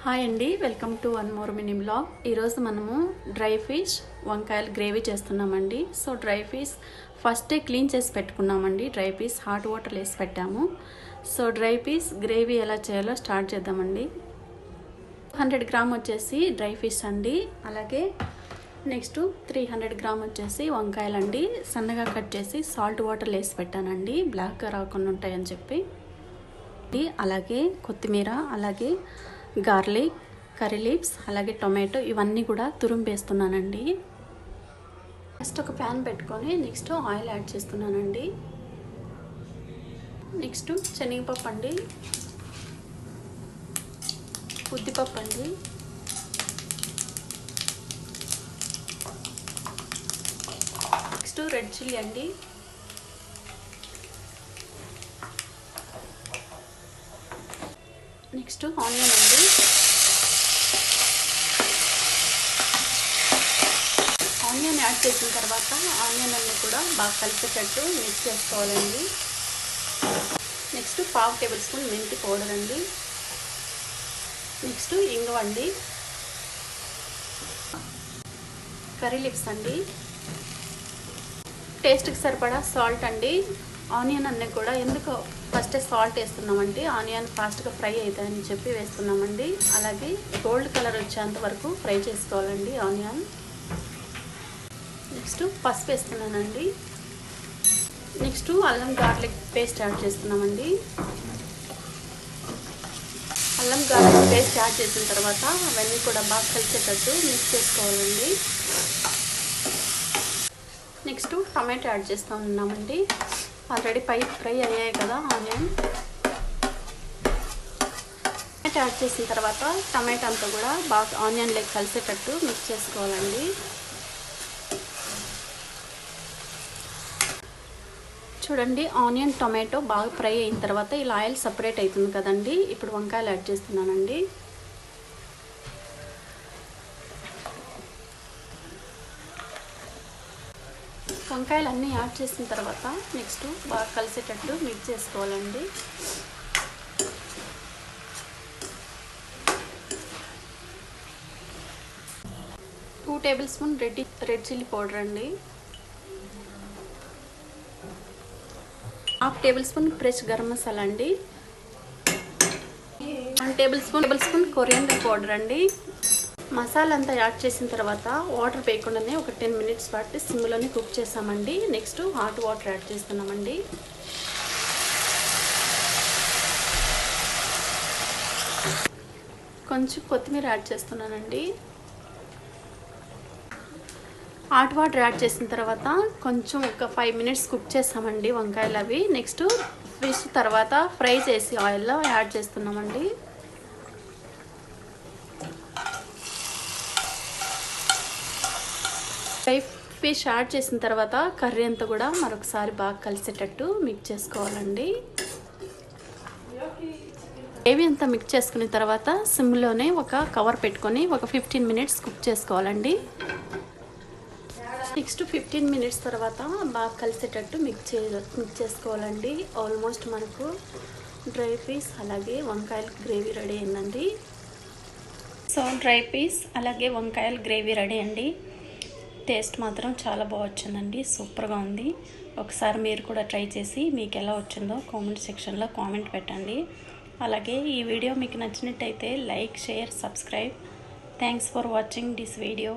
Hi అండి, welcome to one more mini blog. ఈరోజు మనము డ్రై ఫిష్ వంకాయలు గ్రేవీ చేస్తున్నామండి. సో డ్రై ఫిష్ ఫస్టే క్లీన్ చేసి పెట్టుకున్నామండి. డ్రై ఫిష్ హాట్ వాటర్ వేసి పెట్టాము. సో డ్రై ఫిష్ గ్రేవీ ఎలా చేయాలో స్టార్ట్ చేద్దామండి. 100 గ్రామ్ వచ్చేసి డ్రై ఫిష్ అండి. అలాగే నెక్స్ట్ 300 గ్రామ్ వచ్చేసి వంకాయలండి. సన్నగా కట్ చేసి సాల్ట్ వాటర్ వేసి పెట్టానండి, బ్లాక్గా రాకుండా ఉంటాయని చెప్పి. అలాగే కొత్తిమీర, అలాగే గార్లిక్, కర్రీ లీవ్స్, అలాగే టొమాటో ఇవన్నీ కూడా తురుంపేస్తున్నానండి. ఫస్ట్ ఒక ప్యాన్ పెట్టుకొని నెక్స్ట్ ఆయిల్ యాడ్ చేస్తున్నానండి. నెక్స్ట్ శనగపప్పు అండి, ఉద్దిపప్పు అండి, నెక్స్ట్ రెడ్ చిల్లీ అండి, నెక్స్ట్ ఆనియన్ అండి, ఆనియన్ యాడ్ చేసిన తర్వాత ఆనియన్ అన్ని కూడా బాగా కలిసేటట్టు మిక్స్ చేసుకోవాలండి. నెక్స్ట్ 1/2 టేబుల్ స్పూన్ మెంతి పౌడర్ అండి, నెక్స్ట్ ఇంగువ అండి, కర్రీ లీవ్స్ అండి, టేస్ట్కి సరిపడా సాల్ట్ అండి. ఆనియన్ అన్నీ కూడా ఎందుకు ఫస్ట్ సాల్ట్ వేస్తున్నామంటే ఆనియన్ ఫాస్ట్గా ఫ్రై అవుతాయని చెప్పి వేస్తున్నామండి. అలాగే గోల్డ్ కలర్ వచ్చేంత వరకు ఫ్రై చేసుకోవాలండి ఆనియన్. నెక్స్ట్ పసుపు వేస్తున్నానండి. నెక్స్ట్ అల్లం గార్లిక్ పేస్ట్ యాడ్ చేస్తున్నామండి. అల్లం గార్లిక్ పేస్ట్ యాడ్ చేసిన తర్వాత అవన్నీ కూడా బాగా కలిసేటట్టు మిక్స్ చేసుకోవాలండి. నెక్స్ట్ టమాటో యాడ్ చేస్తూ ఉన్నామండి. ఆల్రెడీ ఫ్రై అయ్యాయి కదా ఆనియన్. టమాటో యాడ్ చేసిన తర్వాత టమాటో అంతా కూడా బాగా ఆనియన్లోకి కలిసేటట్టు మిక్స్ చేసుకోవాలండి. చూడండి, ఆనియన్ టొమాటో బాగా ఫ్రై అయిన తర్వాత ఇలా ఆయిల్ సపరేట్ అవుతుంది కదండి. ఇప్పుడు వంకాయలు యాడ్ చేస్తున్నానండి. వంకాయలు అన్నీ యాడ్ చేసిన తర్వాత నెక్స్ట్ బాగా కలిసేటట్టు మిక్స్ చేసుకోవాలండి. Two table spoon red chilli powder అండి, 1/2 table spoon fresh garam masala అండి, 1 టేబుల్ స్పూన్ కొరియాండర్ పౌడర్ అండి. మసాలా అంతా యాడ్ చేసిన తర్వాత వాటర్ వేయకుండానే ఒక 10 మినిట్స్ పాటు సిమ్లోనే కుక్ చేసామండి. నెక్స్ట్ హాట్ వాటర్ యాడ్ చేస్తున్నామండి. కొంచెం కొత్తిమీర యాడ్ చేస్తున్నానండి. హాట్ వాటర్ యాడ్ చేసిన తర్వాత కొంచెం ఒక 5 మినిట్స్ కుక్ చేసామండి వంకాయలు అవి. నెక్స్ట్ ఫిష్ తర్వాత ఫ్రై చేసి ఆయిల్లో యాడ్ చేస్తున్నామండి. ఫ్రై ఫిష్ యాడ్ చేసిన తర్వాత కర్రీ అంతా కూడా మరొకసారి బాగా కలిసేటట్టు మిక్స్ చేసుకోవాలండి. గ్రేవీ అంతా మిక్స్ చేసుకున్న తర్వాత సిమ్లోనే ఒక కవర్ పెట్టుకొని ఒక 15 మినిట్స్ కుక్ చేసుకోవాలండి. నెక్స్ట్ 15 మినిట్స్ తర్వాత బాగా కలిసేటట్టు మిక్స్ చేసుకోవాలండి. ఆల్మోస్ట్ మనకు డ్రై పీస్ అలాగే వంకాయల గ్రేవీ రెడీ అయిందండి. సో డ్రై పీస్ అలాగే వంకాయల గ్రేవీ రెడీ అండి. టేస్ట్ మాత్రం చాలా బాగా వచ్చిందండి, సూపర్గా ఉంది. ఒకసారి మీరు కూడా ట్రై చేసి మీకు ఎలా వచ్చిందో కామెంట్ సెక్షన్లో కామెంట్ పెట్టండి. అలాగే ఈ వీడియో మీకు నచ్చినట్టయితే like, share, subscribe. Thanks for watching this video.